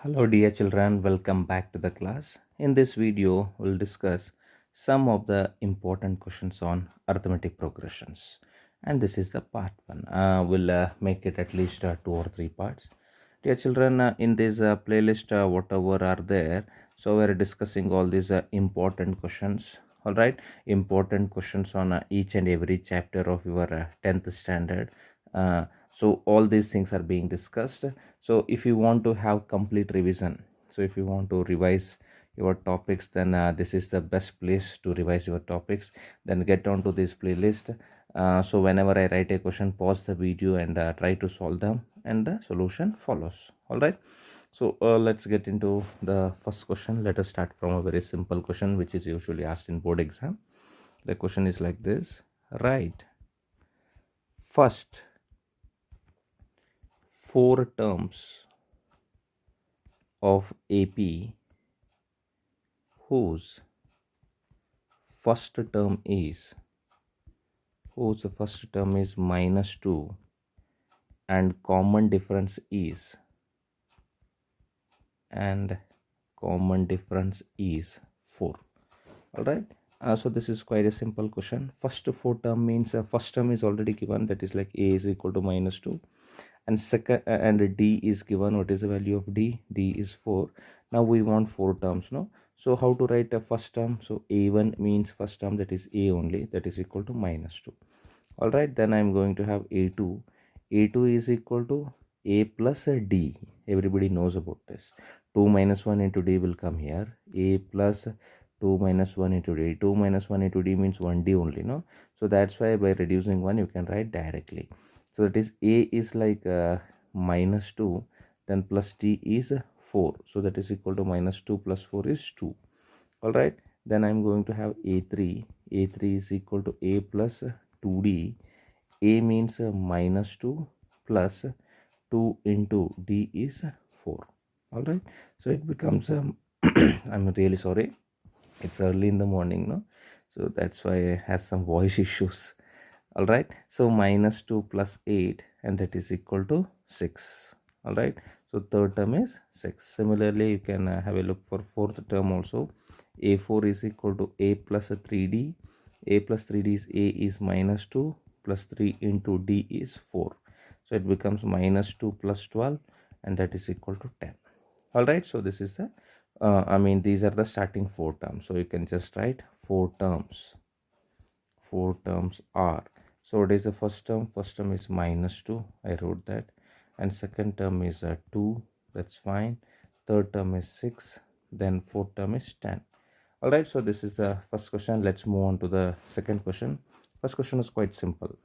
Hello dear children, welcome back to the class. In this video, we'll discuss some of the important questions on arithmetic progressions. And this is the part 1. We'll make it at least 2 or 3 parts. Dear children, in this playlist, whatever are there, so we're discussing all these important questions. Alright, important questions on each and every chapter of your 10th standard. So all these things are being discussed. So if you want to have complete revision, so if you want to revise your topics, then this is the best place to revise your topics. Then get onto this playlist. So whenever I write a question, pause the video and try to solve them, and the solution follows. All right. So let's get into the first question. Let us start from a very simple question which is usually asked in board exam. The question is like this: write first 4 terms of AP whose first term is minus 2 and common difference is 4. All right. So this is quite a simple question. First 4 term means first term is already given, that is like a is equal to minus 2, and second and d is given. What is the value of d? D is 4. Now we want 4 terms, no? So how to write a first term? So a1 means first term, that is a only, that is equal to minus 2. All right, then I'm going to have a2. A2 is equal to a plus d. Everybody knows about this. 2 minus 1 into d will come here. A plus 2 minus 1 into d. 2 minus 1 into d means 1d only, no? So that's why by reducing 1 you can write directly. So that is a is like minus 2, then plus d is 4. So that is equal to minus 2 plus 4 is 2. All right, then I'm going to have a3. A3 is equal to a plus 2d. A means minus 2 plus 2 into d is 4. All right, so it becomes I'm really sorry, it's early in the morning, no? So that's why I have some voice issues. All right, so minus 2 plus 8, and that is equal to 6. All right, so third term is 6. Similarly, you can have a look for fourth term also. A4 is equal to a plus 3d. A plus 3d is a is minus 2 plus 3 into d is 4. So it becomes minus 2 plus 12, and that is equal to 10. All right, so this is the these are the starting 4 terms. So you can just write 4 terms. 4 terms are, so what is the first term? First term is minus 2, I wrote that, and second term is 2, that's fine. Third term is 6, then fourth term is 10. All right, so this is the first question. Let's move on to the second question. First question is quite simple.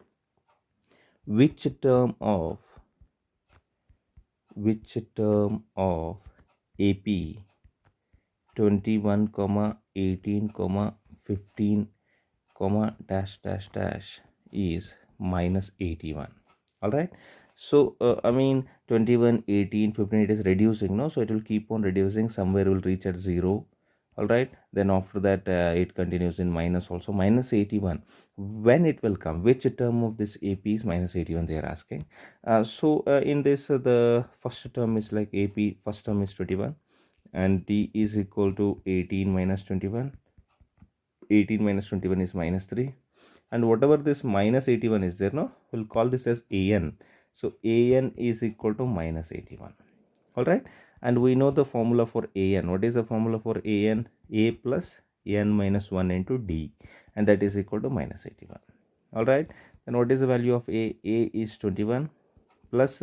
Which term of AP 21, 18, 15, dash dash dash is minus 81. All right, so 21, 18, 15, it is reducing, no? So it will keep on reducing, somewhere will reach at 0. All right, then after that it continues in minus also. Minus 81, when it will come? Which term of this AP is minus 81, they are asking. In this the first term is like AP first term is 21, and d is equal to 18 minus 21. 18 minus 21 is minus 3, and whatever this minus 81 is there, no, we'll call this as an. So an is equal to minus 81. All right, and we know the formula for an. What is the formula for an? A plus n minus 1 into d, and that is equal to minus 81. All right, then what is the value of a? A is 21 plus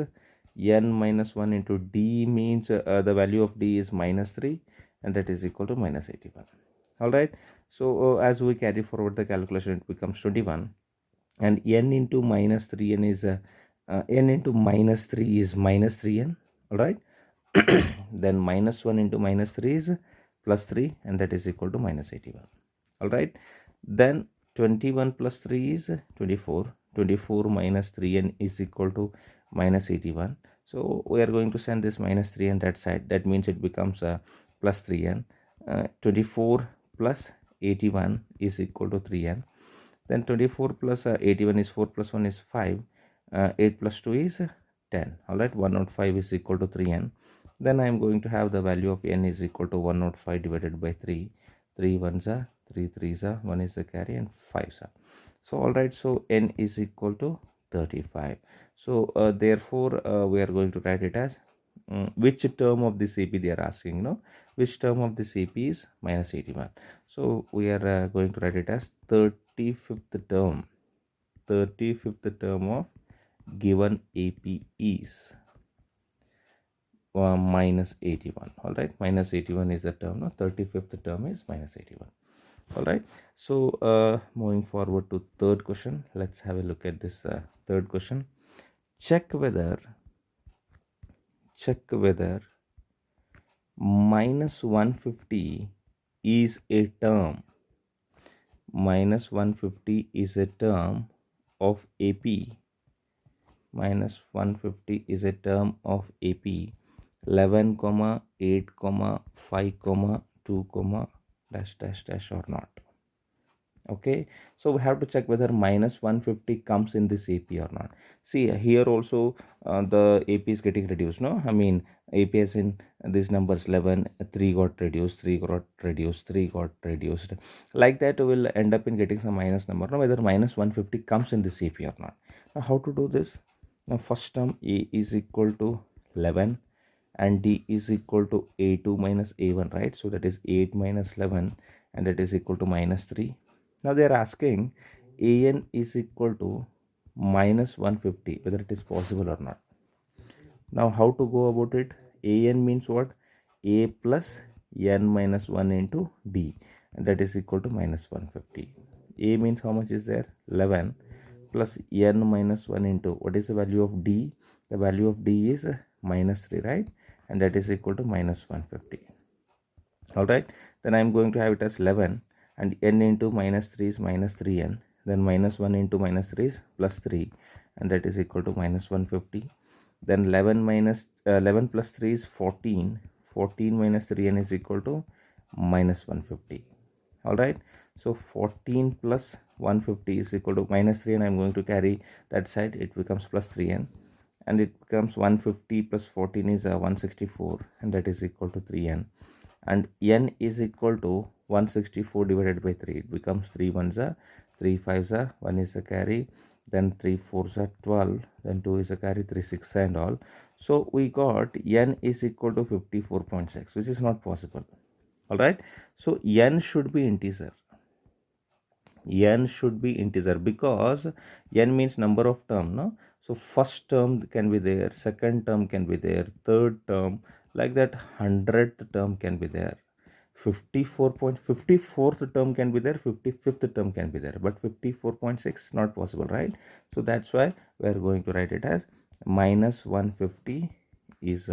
n minus 1 into d means the value of d is minus 3, and that is equal to minus 81. All right, so as we carry forward the calculation, it becomes 21, and n into minus 3n is n into minus 3 is minus 3n. All right, then minus 1 into minus 3 is plus 3, and that is equal to minus 81. All right, then 21 plus 3 is 24. 24 minus 3n is equal to minus 81. So we are going to send this minus 3n that side. That means it becomes plus 3n. 24 plus 81 is equal to 3n. Then 24 plus 81 is 4 plus 1 is 5. 8 plus 2 is 10. All right, 105 is equal to 3n. Then I am going to have the value of n is equal to 105 divided by 3. 3 ones are 3 threes are 1 is the carry and 5 are. So all right, so n is equal to 35. So therefore we are going to write it as which term of this AP they are asking, no? Which term of this AP is minus 81. So we are going to write it as 35th term. 35th term of given AP is minus 81. All right, minus 81 is the term. No? 35th term is minus 81. All right, so moving forward to third question, let's have a look at this third question. Check whether minus 150 is a term. Minus 150 is a term of AP. Minus 150 is a term of AP 11 comma 8 comma 5 comma 2 comma dash dash dash or not. Okay, so we have to check whether minus 150 comes in this AP or not. See here also the AP is getting reduced, no? I mean AP is in these numbers 11, 3 got reduced, 3 got reduced, 3 got reduced. Like that will end up in getting some minus number. Now whether minus 150 comes in this AP or not. Now how to do this? Now first term A is equal to 11 and D is equal to A2 minus A1, right? So that is 8 minus 11 and that is equal to minus 3. Now they are asking an is equal to minus 150, whether it is possible or not. Now how to go about it? An means what? A plus n minus 1 into d, and that is equal to minus 150. A means how much is there? 11 plus n minus 1 into what is the value of d? The value of d is minus 3, right? And that is equal to minus 150. All right, then I am going to have it as 11 and n into minus 3 is minus 3n, then minus 1 into minus 3 is plus 3 and that is equal to minus 150. Then 11 plus 3 is 14. 14 minus 3n is equal to minus 150. All right, so 14 plus 150 is equal to minus 3 and I'm going to carry that side, it becomes plus 3n and it becomes 150 plus 14 is 164 and that is equal to 3n, and n is equal to 164 divided by 3. It becomes 3 ones are 3 fives are 1 is a carry, then 3 fours are 12, then 2 is a carry, 3 6 and all. So we got n is equal to 54.6, which is not possible. All right, so n should be integer. N should be integer because n means number of term, no? So first term can be there, second term can be there, third term, like that 100th term can be there, 54th term can be there, 55th term can be there, but 54.6 not possible, right? So that's why we are going to write it as minus 150 is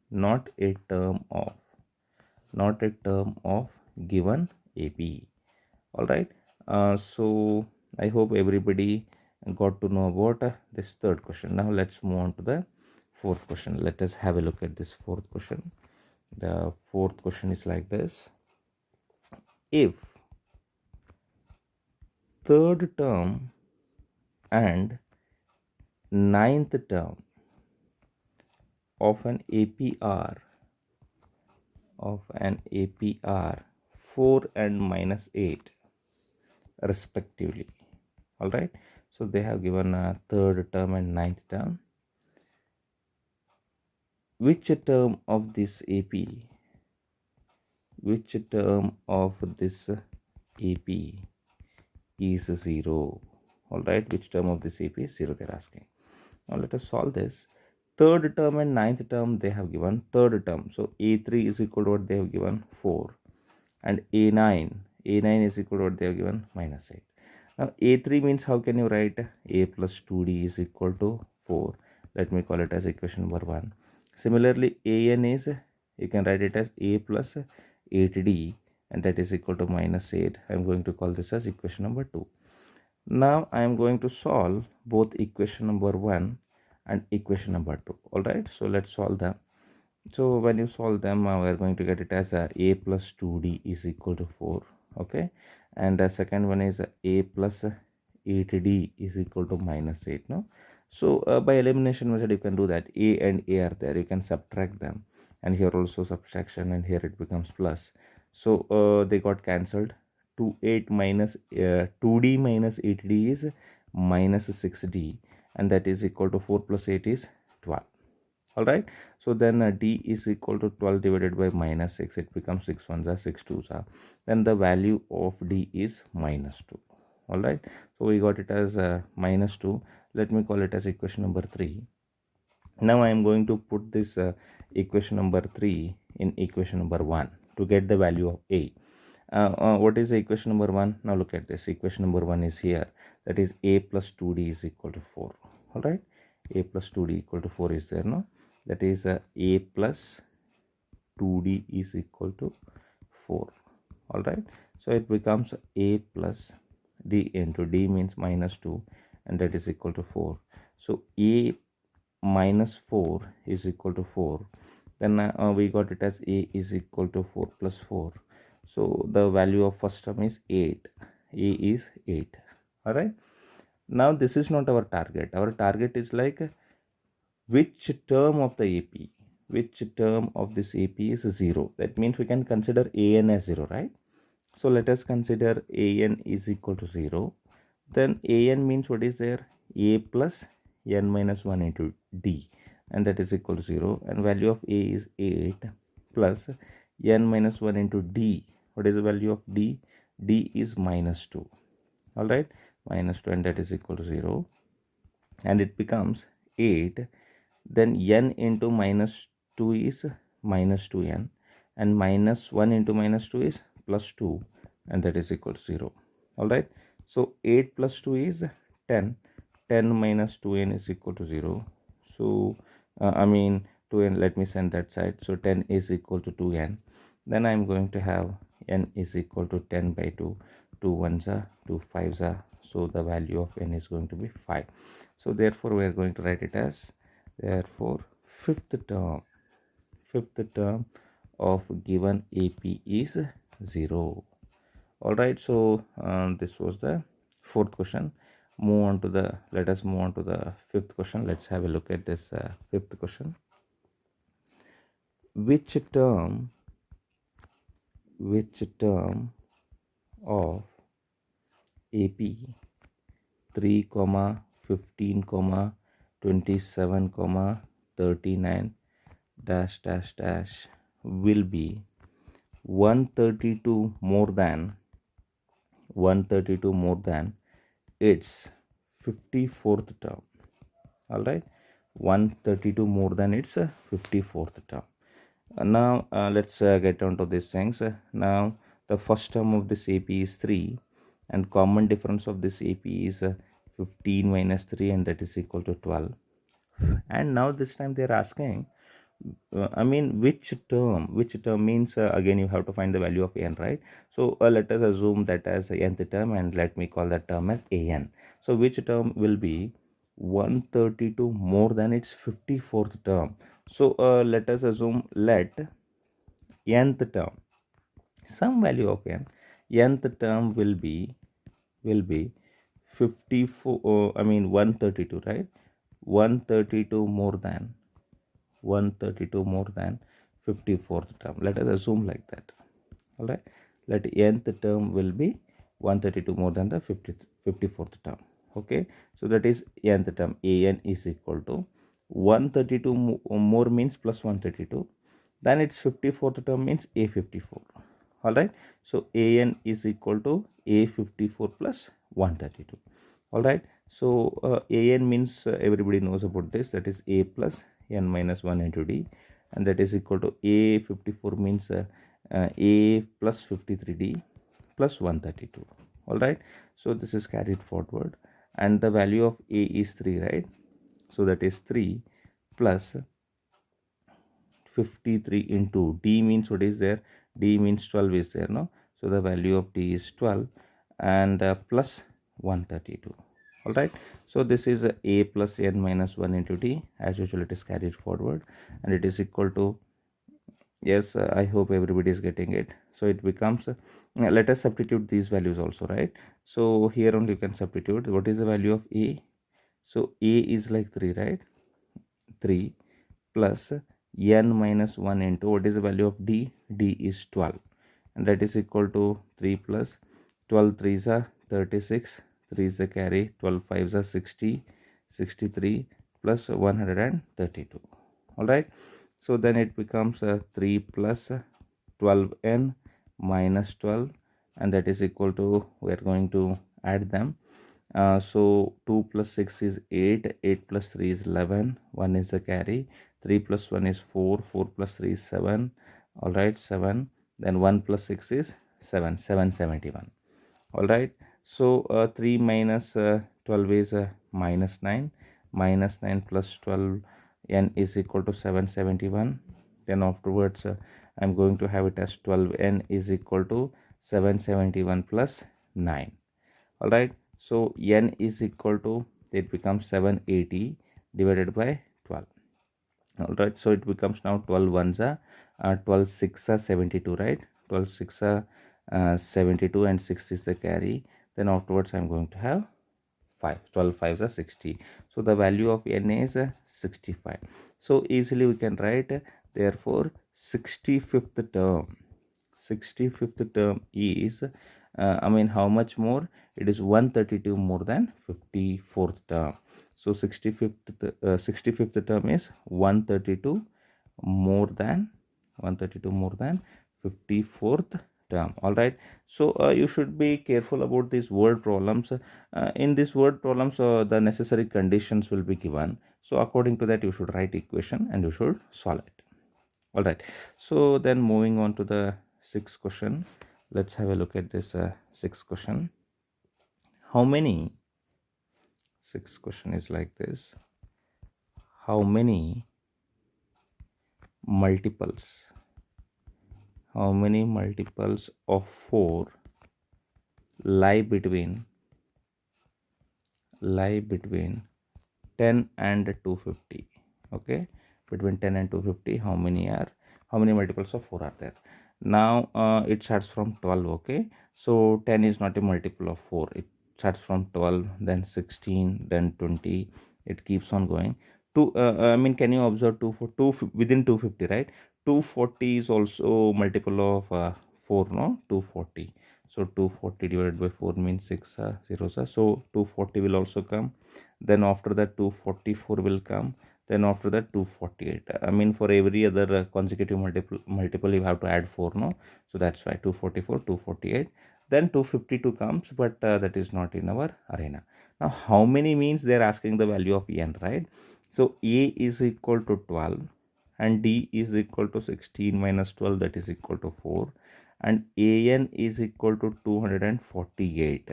not a term of given AP. All right, so I hope everybody got to know about this third question. Now let's move on to the fourth question. Let us have a look at this fourth question. The fourth question is like this: if third term and ninth term of an APR 4 and minus 8 respectively. All right, so they have given a third term and ninth term. Which term of this AP is 0? All right, which term of this AP is 0, they're asking. Now let us solve this. Third term and ninth term they have given. Third term, so A3 is equal to what they have given, 4, and A9 is equal to what they have given, minus 8. Now A3 means how can you write? A plus 2D is equal to 4. Let me call it as equation number 1. Similarly, AN is, you can write it as A plus 8D and that is equal to minus 8. I am going to call this as equation number 2. Now I am going to solve both equation number 1 and equation number 2. All right, so let's solve them. So when you solve them, we are going to get it as A plus 2D is equal to 4. Okay, and the second one is A plus 8D is equal to minus 8. No, so by elimination method you can do that. A and A are there, you can subtract them, and here also subtraction, and here it becomes plus. So they got cancelled. 2d minus 8d is minus 6d, and that is equal to 4 plus 8 is 12. All right, so then d is equal to 12 divided by minus 6. It becomes 6 ones are 6 twos are. Then the value of d is minus 2. All right, so we got it as minus 2. Let me call it as equation number 3. Now I am going to put this equation number 3 in equation number 1 to get the value of a. What is the equation number 1? Now look at this. Equation number 1 is here. That is a plus 2d is equal to 4. All right, a plus 2d equal to 4 is there, no? That is a plus 2d is equal to 4. All right, so it becomes a plus d into d means minus 2, and that is equal to 4. So a minus 4 is equal to 4. Then we got it as a is equal to 4 plus 4. So the value of first term is 8. A is 8. All right, now this is not our target. Our target is like which term of the AP, which term of this AP is 0. That means we can consider an as 0, right? So let us consider an is equal to 0. Then an means what is there? A plus n minus 1 into d, and that is equal to 0. And value of a is 8 plus n minus 1 into d. What is the value of d? D is minus 2. All right, minus 2, and that is equal to 0. And it becomes 8. Then n into minus 2 is minus 2n, and minus 1 into minus 2 is plus 2, and that is equal to 0. All right, so 8 plus 2 is 10. 10 minus 2n is equal to 0. So 2n, let me send that side. So 10 is equal to 2n. Then I am going to have n is equal to 10 by 2. 2 ones are 2 fives are. So the value of n is going to be 5. So therefore we are going to write it as, therefore fifth term of given AP is 0. All right, so this was the fourth question. Let us move on to the fifth question. Let's have a look at this fifth question. Which term of AP 3, 15, 27, 39 dash dash dash will be 132 more than its 54th term. All right, 132 more than its 54th term. Now let's get down to these things. Now the first term of this AP is 3, and common difference of this AP is 15 minus 3, and that is equal to 12. And now this time they are asking which term means again you have to find the value of n, right? So let us assume that as nth term, and let me call that term as an. So which term will be 132 more than its 54th term? So let us assume, let nth term, some value of nth term will be 54, 132, right? 132 more than 54th term. Let us assume like that. All right, let nth term will be 132 more than the 54th term. Okay, so that is nth term. An is equal to 132 more means plus 132, then its 54th term means a54. All right, so an is equal to a54 plus 132. All right, so an means everybody knows about this, that is a plus n minus 1 into d, and that is equal to a54 means a plus 53d plus 132. All right, so this is carried forward, and the value of a is 3, right? So that is 3 plus 53 into d means what is there? D means 12 is there, no? So the value of d is 12, and plus 132. All right, so this is a plus n minus 1 into d. As usual, it is carried forward, and it is equal to, yes, I hope everybody is getting it. So it becomes let us substitute these values also, right? So here only you can substitute. What is the value of a? So a is like 3, right? 3 plus n minus 1 into what is the value of d? D is 12, and that is equal to 3 plus 12 3s are 36, 3 is the carry, 12 5s are 60, 63 plus 132. All right, so then it becomes 3 plus 12n minus 12, and that is equal to, we are going to add them. So 2 plus 6 is 8, 8 plus 3 is 11, 1 is the carry, 3 plus 1 is 4, 4 plus 3 is 7, all right, 7, then 1 plus 6 is 7, 771. All right, so 3 minus 12 is minus 9, minus 9 plus 12 n is equal to 771. Then afterwards I'm going to have it as 12n is equal to 771 plus 9. All right, so n is equal to, it becomes 780 divided by 12. All right, so it becomes now 12 ones are 12 6 are 72, right? 12 6 are 72 and 6 is the carry. Then afterwards I'm going to have 5, 12 5s are 60, so the value of n is 65. So easily we can write, therefore 65th term, 65th term is I mean, how much more? It is 132 more than 54th term. So 65th term is 132 more than 54th term. All right, so you should be careful about these word problems. In these word problems the necessary conditions will be given, so according to that you should write equation and you should solve it. All right, so then moving on to the sixth question, let's have a look at this sixth question. How many, sixth question is like this, how many multiples of 4 lie between 10 and 250? Okay, between 10 and 250, how many multiples of 4 are there? Now it starts from 12. Okay, so 10 is not a multiple of 4, it starts from 12, then 16, then 20, it keeps on going to I mean, can you observe 2 for 2 within 250, right? 240 is also multiple of 4, no? 240, so 240 divided by 4 means 6 zeros, so 240 will also come. Then after that 244 will come. Then after that 248. I mean, for every other consecutive multiple you have to add 4, no? So that's why 244, 248. Then 252 comes, but that is not in our arena. Now how many means they're asking the value of n, right? So a is equal to 12 and d is equal to 16 minus 12, that is equal to 4, and an is equal to 248.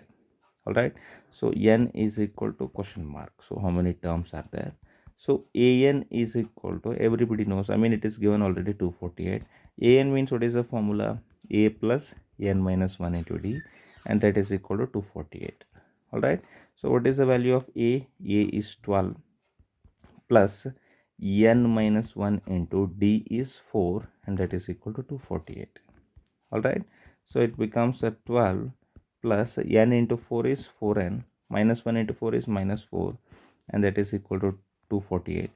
All right, so n is equal to question mark. So how many terms are there? So an is equal to, everybody knows, I mean, it is given already 248. An means, what is the formula? A plus n minus 1 into d, and that is equal to 248. All right, so what is the value of a? A is 12 plus n minus 1 into d is 4, and that is equal to 248. All right, so it becomes a 12 plus n into 4 is 4n, minus 1 into 4 is minus 4, and that is equal to 248.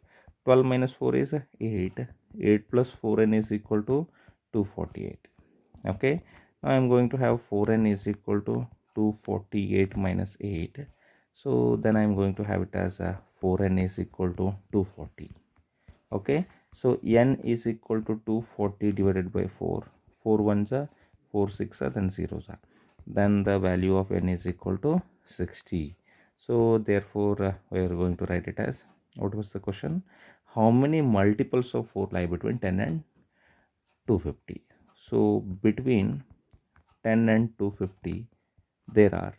12 minus 4 is 8, 8 plus 4n is equal to 248. Okay, now I'm going to have 4n is equal to 248 minus 8, so then I'm going to have it as 4n is equal to 240. Okay, so n is equal to 240 divided by 4, 4 ones are 4 6 are, then zeros are, then the value of n is equal to 60. So therefore we are going to write it as, what was the question? How many multiples of 4 lie between 10 and 250? So between 10 and 250 there are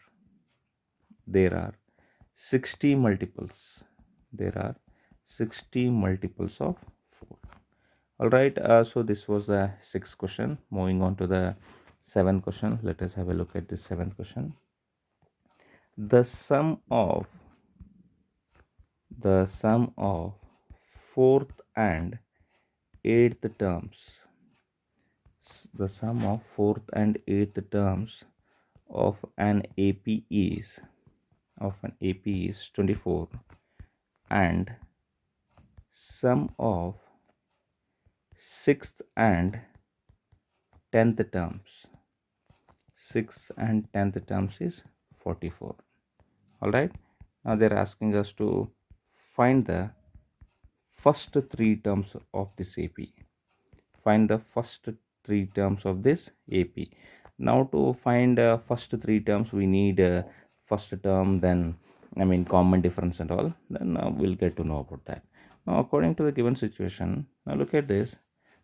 60 multiples, there are 60 multiples of 4. All right, so this was the sixth question. Moving on to the seventh question, let us have a look at this seventh question. The sum of fourth and eighth terms, the sum of fourth and eighth terms of an AP is 24, and sum of 6th and 10th terms. 6th and 10th terms is 44. All right. Now they're asking us to find the first three terms of this AP. Find the first three terms of this AP. Now to find first three terms, we need first term, then common difference and all. Then we'll get to know about that. Now according to the given situation, now look at this.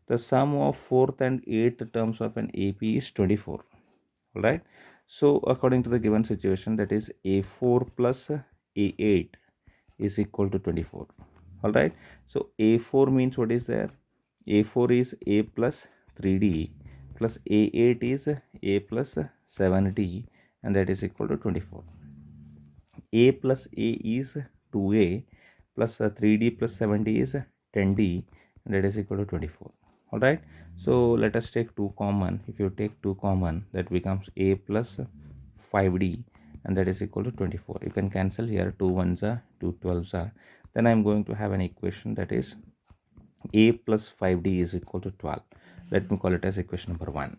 The sum of fourth and eighth terms of an AP is 24. All right. So according to the given situation, that is A4 plus A8 is equal to 24. All right. So A4 means what is there? A4 is A plus 3D plus A8 is A plus 7D, and that is equal to 24. A plus A is 2A plus 3D plus 7D is 10D, and that is equal to 24. All right. So let us take 2 common. If you take 2 common, that becomes A plus 5D, and that is equal to 24. You can cancel here. 2 ones are 2 12s are. Then I am going to have an equation that is A plus 5D is equal to 12. Let me call it as equation number 1.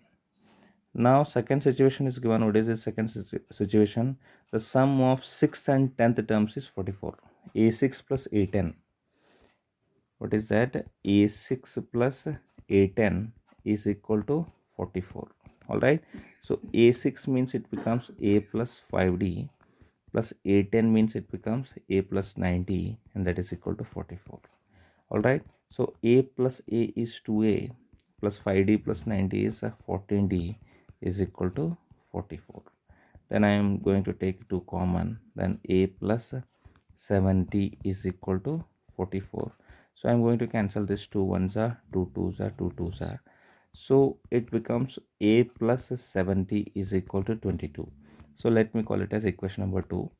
Now second situation is given. What is the second situation? The sum of 6th and 10th terms is 44. A6 plus A10. What is that? A6 plus A10 is equal to 44. All right. So A6 means it becomes A plus 5D plus A10 means it becomes A plus 90, and that is equal to 44. All right. So A plus A is 2A plus 5D plus 90 is 14D is equal to 44. Then I am going to take 2 common. Then A plus 70 is equal to 44. So I am going to cancel this. 2 ones are 2 2s are 2 2s are. So it becomes A plus 70 is equal to 22. So let me call it as equation number 2,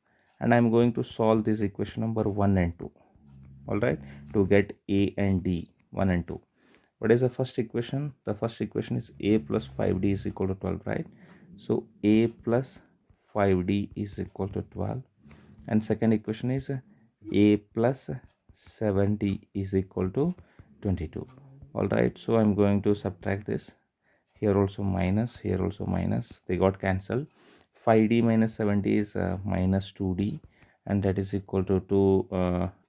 and I am going to solve this equation number 1 and 2. All right, to get A and D, 1 and 2. What is the first equation? The first equation is A plus 5D is equal to 12, right? So A plus 5D is equal to 12, and second equation is A plus 70 is equal to 22. All right, so I'm going to subtract this. Here also minus, here also minus, they got cancelled. 5D minus 70 is minus 2D, and that is equal to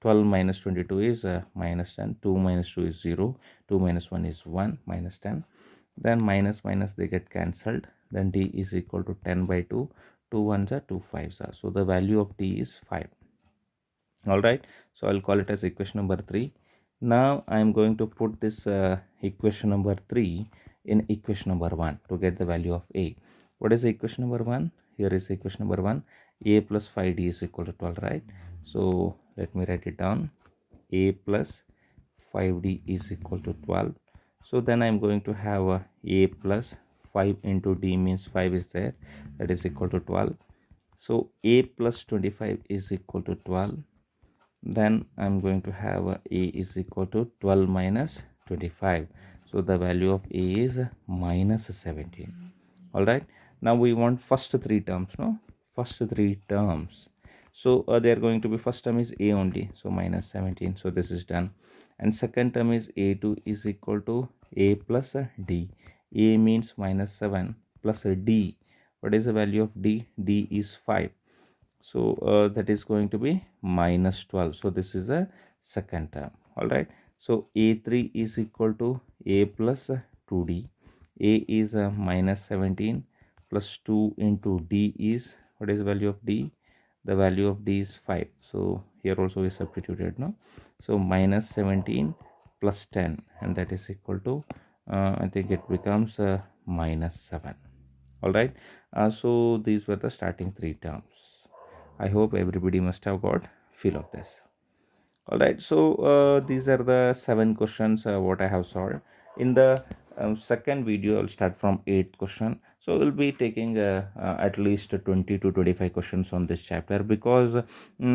12 minus 22 is minus 10. 2 minus 2 is 0. 2 minus 1 is 1, minus 10. Then minus minus they get cancelled. Then D is equal to 10 by 2. 2 ones are 2 5s are. So the value of D is 5. All right. So I'll call it as equation number 3. Now I am going to put this equation number 3 in equation number 1 to get the value of A. What is the equation number 1? Here is equation number 1. A plus 5D is equal to 12, right? So let me write it down. A plus 5D is equal to 12. So then I am going to have A plus 5 into D means 5 is there. That is equal to 12. So A plus 25 is equal to 12. Then I'm going to have A is equal to 12 minus 25. So the value of A is minus 17. All right. Now we want first three terms, no? First three terms. So they are going to be, first term is A only. So minus 17. So this is done. And second term is A2 is equal to A plus D. A means minus 7 plus D. What is the value of D? D is 5. So that is going to be minus 12. So this is a second term. All right. So A3 is equal to A plus 2D. A is minus 17 plus 2 into D is, what is the value of D? The value of D is 5. So here also we substituted, no? So minus 17 plus 10, and that is equal to I think it becomes minus 7. All right. So these were the starting three terms. I hope everybody must have got feel of this. All right. So these are the 7 questions what I have solved. In the second video, I'll start from 8th question. So we'll be taking at least 20 to 25 questions on this chapter, because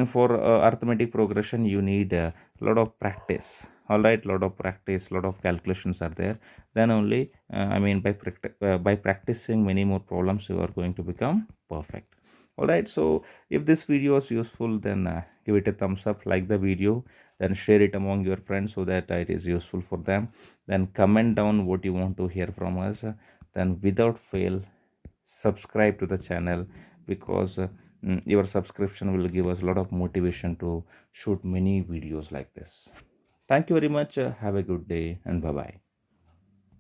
for arithmetic progression you need a lot of practice. All right, lot of practice, lot of calculations are there. Then only by practicing many more problems, you are going to become perfect. All right. So if this video was useful, then give it a thumbs up, like the video, then share it among your friends so that it is useful for them. then comment down what you want to hear from us. Then without fail, subscribe to the channel, because your subscription will give us a lot of motivation to shoot many videos like this. Thank you very much. Have a good day, and bye bye.